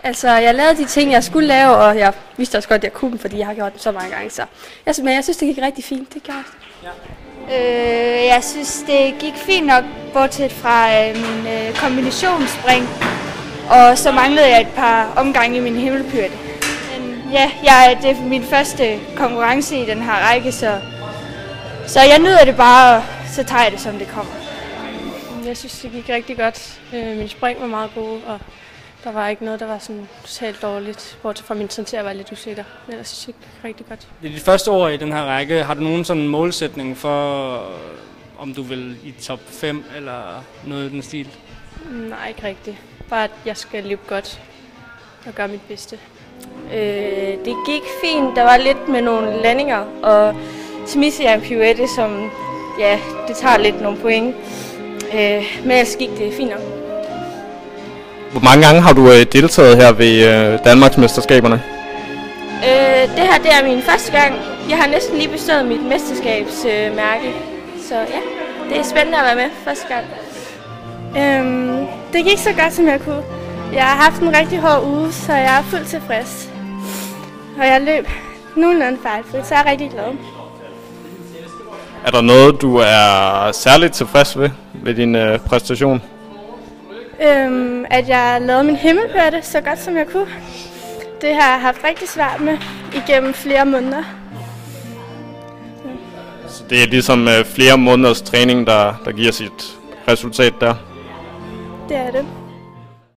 Altså, jeg lavede de ting, jeg skulle lave, og jeg vidste også godt, at jeg kunne dem, fordi jeg har gjort dem så mange gange. Men jeg synes, det gik rigtig fint. Det gjorde det. Jeg synes, det gik fint nok, bortset fra min kombinationsspring. Og så manglede jeg et par omgange i min himmelpyrte. Men ja, det er min første konkurrence i den her række, så jeg nyder det bare, og så tager jeg det, som det kommer. Jeg synes, det gik rigtig godt. Min spring var meget god, og der var ikke noget, der var sådan totalt dårligt, bortset fra min til at være lidt usikker. Men jeg synes, det gik rigtig godt. Det er dit første år i den her række. Har du nogen sådan målsætning for, om du vil i top 5 eller noget i den stil? Nej, ikke rigtigt. Bare at jeg skal løbe godt og gøre mit bedste. Det gik fint. Der var lidt med nogle landinger, og så missede jeg en pirouette, som det tager lidt nogle point. Men ellers gik det fint nok. Hvor mange gange har du deltaget her ved Danmarksmesterskaberne? Det her er min første gang. Jeg har næsten lige bestået mit mesterskabsmærke. Så ja, det er spændende at være med første gang. Det gik så godt, som jeg kunne. Jeg har haft en rigtig hård uge, så jeg er fuldt tilfreds. Og jeg løb nogenlunde fejlfrit, så jeg er rigtig glad. Er der noget, du er særligt tilfreds ved din præstation? At jeg lavede min himmelpyrte så godt, som jeg kunne. Det har jeg haft rigtig svært med igennem flere måneder. Så det er ligesom flere måneders træning, der giver sit resultat der? Det er det.